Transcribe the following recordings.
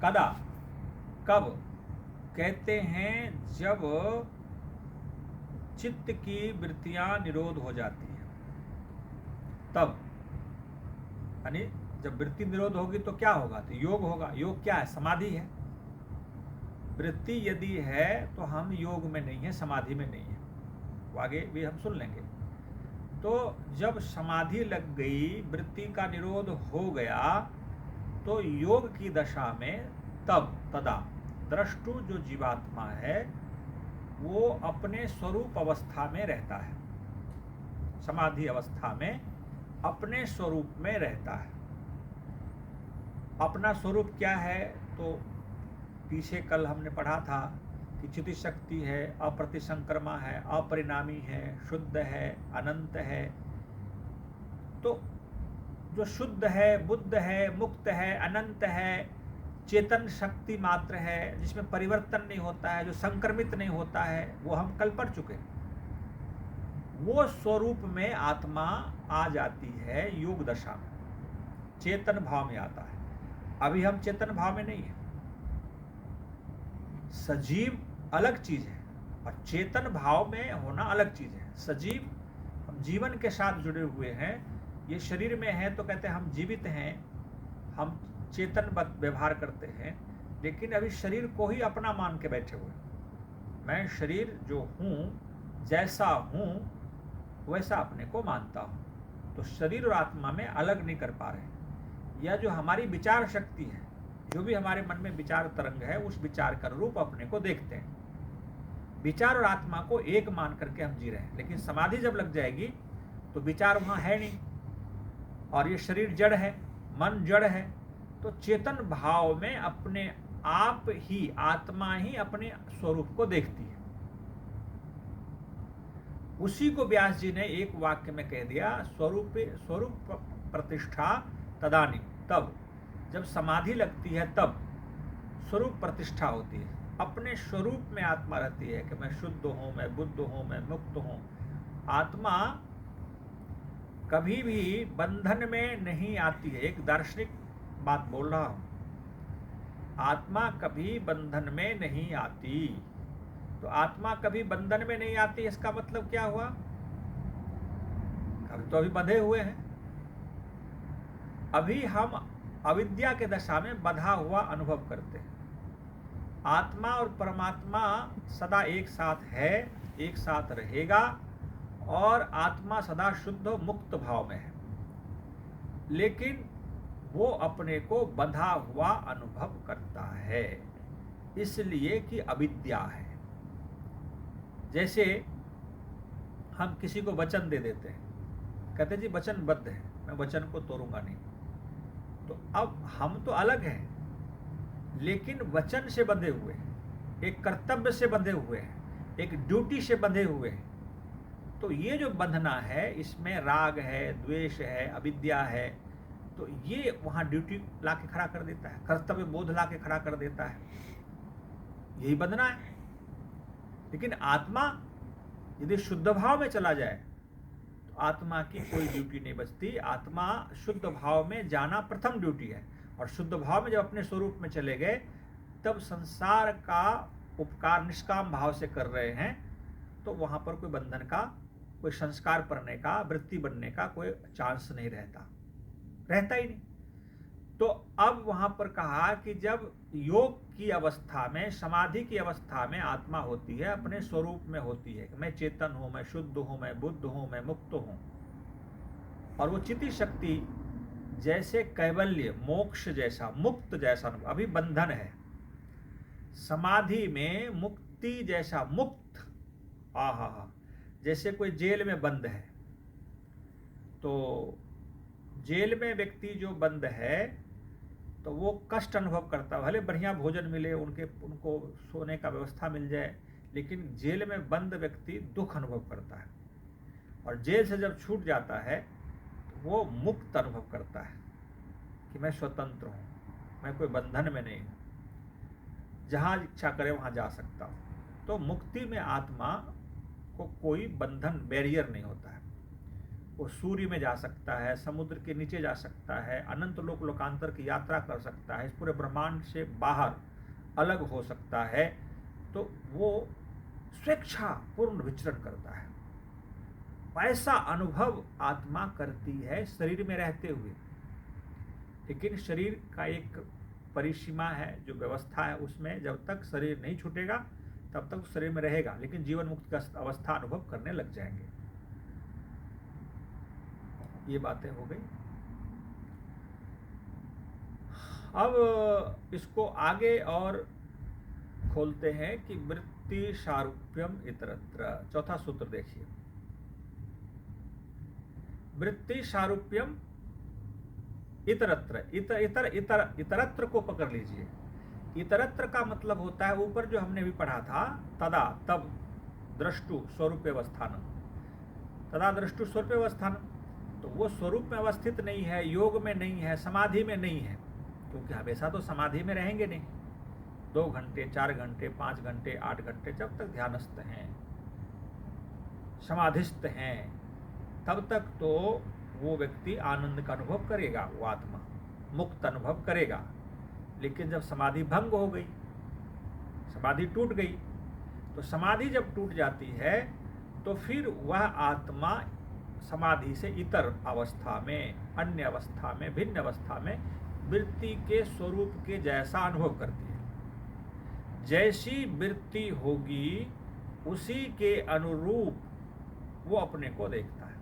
कदा, कब? कहते हैं जब चित्त की वृत्तियां निरोध हो जाती है तब। यानी जब वृत्ति निरोध होगी तो क्या होगा? तो योग होगा। योग क्या है? समाधि है। वृत्ति यदि है तो हम योग में नहीं है, समाधि में नहीं है। वो आगे भी हम सुन लेंगे। तो जब समाधि लग गई, वृत्ति का निरोध हो गया, तो योग की दशा में तब तदा द्रष्टु जो जीवात्मा है वो अपने स्वरूप अवस्था में रहता है। समाधि अवस्था में अपने स्वरूप में रहता है। अपना स्वरूप क्या है? तो पीछे कल हमने पढ़ा था कि चिति शक्ति है, अप्रतिसंक्रमा है, अपरिणामी है, शुद्ध है, अनंत है। तो जो शुद्ध है, बुद्ध है, मुक्त है, अनंत है, चेतन शक्ति मात्र है, जिसमें परिवर्तन नहीं होता है, जो संक्रमित नहीं होता है, वो हम कल पढ़ चुके हैं। वो स्वरूप में आत्मा आ जाती है योग दशा में, चेतन भाव में आता है। अभी हम चेतन भाव में नहीं है। सजीव अलग चीज है और चेतन भाव में होना अलग चीज है। सजीव, हम जीवन के साथ जुड़े हुए हैं। ये शरीर में है तो कहते हैं हम जीवित हैं, हम चेतन व्यवहार करते हैं, लेकिन अभी शरीर को ही अपना मान के बैठे हुए। मैं शरीर जो हूँ, जैसा हूँ वैसा अपने को मानता हूँ। तो शरीर और आत्मा में अलग नहीं कर पा रहे। यह जो हमारी विचार शक्ति है, जो भी हमारे मन में विचार तरंग है, उस विचार का रूप अपने को देखते हैं। विचार और आत्मा को एक मान करके हम जी रहे हैं। लेकिन समाधि जब लग जाएगी तो विचार वहाँ है नहीं और ये शरीर जड़ है, मन जड़ है। तो चेतन भाव में अपने आप ही आत्मा ही अपने स्वरूप को देखती है। उसी को व्यास जी ने एक वाक्य में कह दिया, स्वरूप प्रतिष्ठा तदानी। तब जब समाधि लगती है तब स्वरूप प्रतिष्ठा होती है। अपने स्वरूप में आत्मा रहती है कि मैं शुद्ध हूं, मैं बुद्ध हूं, मैं मुक्त हूं। आत्मा कभी भी बंधन में नहीं आती है। एक दार्शनिक बात बोल रहा हूं। आत्मा कभी बंधन में नहीं आती। तो आत्मा कभी बंधन में नहीं आती, इसका मतलब क्या हुआ? अभी तो अभी बंधे हुए हैं। अभी हम अविद्या के दशा में बंधा हुआ अनुभव करते हैं। आत्मा और परमात्मा सदा एक साथ है, एक साथ रहेगा और आत्मा सदा शुद्ध मुक्त भाव में है। लेकिन वो अपने को बंधा हुआ अनुभव करता है, इसलिए कि अविद्या है। जैसे हम किसी को वचन दे देते हैं, कहते जी वचनबद्ध है, मैं वचन को तोड़ूंगा नहीं। तो अब हम तो अलग हैं, लेकिन वचन से बंधे हुए हैं, एक कर्तव्य से बंधे हुए हैं, एक ड्यूटी से बंधे हुए हैं। तो ये जो बंधना है, इसमें राग है, द्वेष है, अविद्या है। तो ये वहाँ ड्यूटी ला के खड़ा कर देता है, कर्तव्य बोध ला के खड़ा कर देता है। यही बंधना है। लेकिन आत्मा यदि शुद्ध भाव में चला जाए तो आत्मा की कोई ड्यूटी नहीं बचती। आत्मा शुद्ध भाव में जाना प्रथम ड्यूटी है। और शुद्ध भाव में जब अपने स्वरूप में चले गए, तब संसार का उपकार निष्काम भाव से कर रहे हैं, तो वहाँ पर कोई बंधन का, कोई संस्कार पढ़ने का, वृत्ति बनने का कोई चांस नहीं रहता ही नहीं। तो अब वहाँ पर कहा कि जब योग की अवस्था में, समाधि की अवस्था में आत्मा होती है, अपने स्वरूप में होती है कि मैं चेतन हूँ, मैं शुद्ध हूँ, मैं बुद्ध हूँ, मैं मुक्त हूँ। और वो चिति शक्ति जैसे कैवल्य, मोक्ष जैसा, मुक्त जैसा, अभी बंधन है। समाधि में मुक्ति जैसा मुक्त, आहा, जैसे कोई जेल में बंद है। तो जेल में व्यक्ति जो बंद है तो वो कष्ट अनुभव करता है। भले बढ़िया भोजन मिले, उनको सोने का व्यवस्था मिल जाए, लेकिन जेल में बंद व्यक्ति दुख अनुभव करता है। और जेल से जब छूट जाता है तो वो मुक्त अनुभव करता है कि मैं स्वतंत्र हूँ, मैं कोई बंधन में नहीं हूँ, जहाँ इच्छा करे वहाँ जा सकता हूँ। तो मुक्ति में आत्मा को कोई बंधन, बैरियर नहीं होता है। वो सूर्य में जा सकता है, समुद्र के नीचे जा सकता है, अनंत लोक लोकांतर की यात्रा कर सकता है, इस पूरे ब्रह्मांड से बाहर अलग हो सकता है। तो वो स्वेच्छापूर्ण विचरण करता है। वैसा अनुभव आत्मा करती है शरीर में रहते हुए। लेकिन शरीर का एक परिसीमा है, जो व्यवस्था है, उसमें जब तक शरीर नहीं छूटेगा तब तक शरीर में रहेगा, लेकिन जीवन मुक्त का अवस्था अनुभव करने लग जाएंगे। ये बातें हो गई। अब इसको आगे और खोलते हैं कि वृत्ति सारूप्यम इतरत्र। चौथा सूत्र देखिए, वृत्ति सारूप्यम इतरत्र। इतरत्र को पकड़ लीजिए। इतरत्र का मतलब होता है, ऊपर जो हमने भी पढ़ा था, तदा तब द्रष्टु स्वरूप अवस्थान, तदा द्रष्टु स्वरूप अवस्थान, तो वो स्वरूप में अवस्थित नहीं है, योग में नहीं है, समाधि में नहीं है, क्योंकि हमेशा तो समाधि में रहेंगे नहीं। 2 घंटे 4 घंटे 5 घंटे 8 घंटे जब तक ध्यानस्थ हैं, समाधिस्थ हैं, तब तक तो वो व्यक्ति आनंद का अनुभव करेगा, वो आत्मा मुक्त अनुभव करेगा। लेकिन जब समाधि भंग हो गई, समाधि टूट गई, तो समाधि जब टूट जाती है तो फिर वह आत्मा समाधि से इतर अवस्था में, अन्य अवस्था में, भिन्न अवस्था में वृत्ति के स्वरूप के जैसा अनुभव करती है। जैसी वृत्ति होगी उसी के अनुरूप वो अपने को देखता है।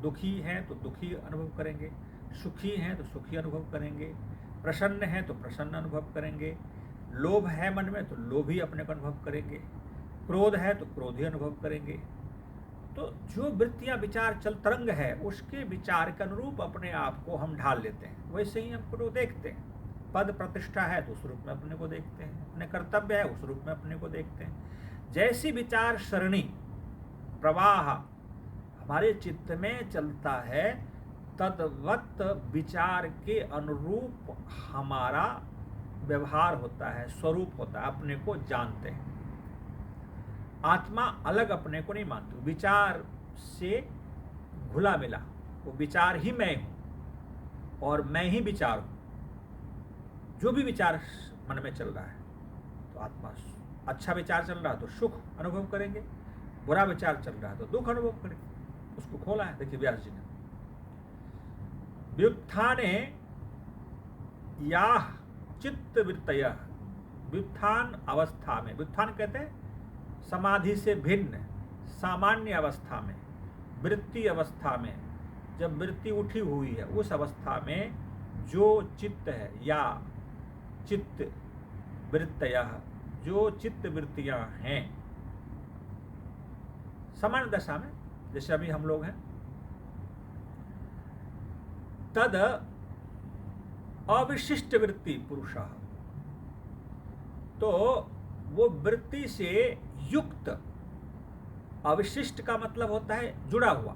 दुखी हैं तो दुखी अनुभव करेंगे, सुखी हैं तो सुखी अनुभव करेंगे, प्रसन्न हैं तो प्रसन्न अनुभव करेंगे, लोभ है मन में तो लोभी अपने को अनुभव करेंगे, क्रोध है तो क्रोधी अनुभव करेंगे। तो जो वृत्तियां विचार चल तरंग है, उसके विचार के अनुरूप अपने आप को हम ढाल लेते हैं, वैसे ही हमको देखते हैं। पद प्रतिष्ठा है तो उस रूप में अपने को देखते हैं, अपने कर्तव्य है उस रूप में अपने को देखते हैं। जैसी विचार सरणी प्रवाह हमारे चित्त में चलता है, तद्वत विचार के अनुरूप हमारा व्यवहार होता है, स्वरूप होता है, अपने को जानते हैं। आत्मा अलग अपने को नहीं मानती, विचार से घुला मिला, वो विचार ही मैं हूं और मैं ही विचार हूं। जो भी विचार मन में चल रहा है, तो आत्मा अच्छा विचार चल रहा है तो सुख अनुभव करेंगे, बुरा विचार चल रहा है तो दुख अनुभव करेंगे। उसको खोला है, देखिए व्यास जी ने, व्युत्थाने या चित्त वृत्तय, व्युत्थान अवस्था में, व्युत्थान कहते हैं समाधि से भिन्न सामान्य अवस्था में, वृत्ति अवस्था में, जब वृत्ति उठी हुई है उस अवस्था में जो चित्त है, या चित्त वृत्तयः, जो चित्त वृत्तियां हैं सामान्य दशा में, जैसे अभी हम लोग हैं, तद अविशिष्ट वृत्ति पुरुषः, तो वो वृत्ति से युक्त, अविशिष्ट का मतलब होता है जुड़ा हुआ,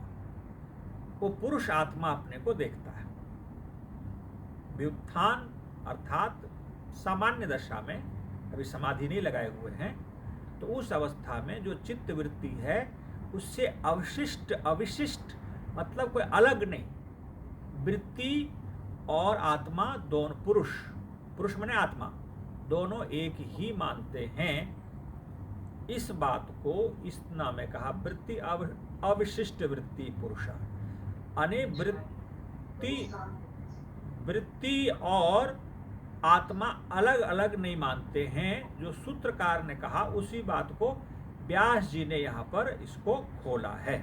वो पुरुष आत्मा अपने को देखता है। व्युत्थान अर्थात सामान्य दशा में, अभी समाधि नहीं लगाए हुए हैं, तो उस अवस्था में जो चित्त वृत्ति है उससे अवशिष्ट, अविशिष्ट मतलब कोई अलग नहीं, वृत्ति और आत्मा दोनों, पुरुष, पुरुष माने आत्मा, दोनों एक ही मानते हैं। इस बात को इस नाम में कहा वृत्ति अविशिष्ट वृत्ति पुरुष। अने वृत्ति और आत्मा अलग अलग नहीं मानते हैं, जो सूत्रकार ने कहा उसी बात को व्यास जी ने यहां पर इसको खोला है।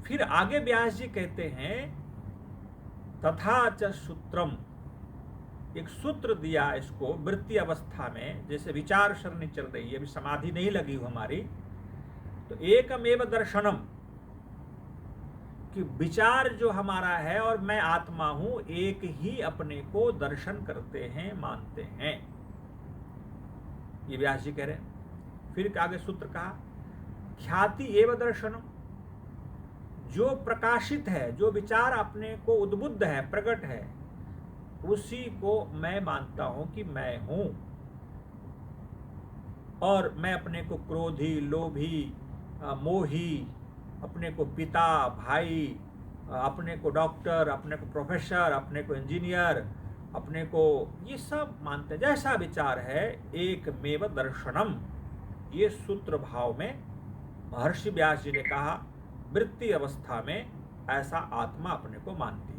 फिर आगे व्यास जी कहते हैं तथा च सूत्रम, एक सूत्र दिया इसको वृत्ति अवस्था में, जैसे विचार सरणी चल रही है, अभी समाधि नहीं लगी हो हमारी, तो एकमेव दर्शनम, कि विचार जो हमारा है और मैं आत्मा हूं, एक ही अपने को दर्शन करते हैं, मानते हैं, ये व्यास जी कह रहे हैं। फिर आगे सूत्र कहा ख्याति एव दर्शनम, जो प्रकाशित है, जो विचार अपने को उद्बुद्ध है, प्रकट है, उसी को मैं मानता हूं कि मैं हूं, और मैं अपने को क्रोधी, लोभी, मोही, अपने को पिता, भाई, अपने को डॉक्टर, अपने को प्रोफेसर, अपने को इंजीनियर, अपने को, ये सब मानते हैं। जैसा विचार है एकमेव दर्शनम, ये सूत्र भाव में महर्षि व्यास जी ने कहा वृत्ति अवस्था में ऐसा आत्मा अपने को मानती है।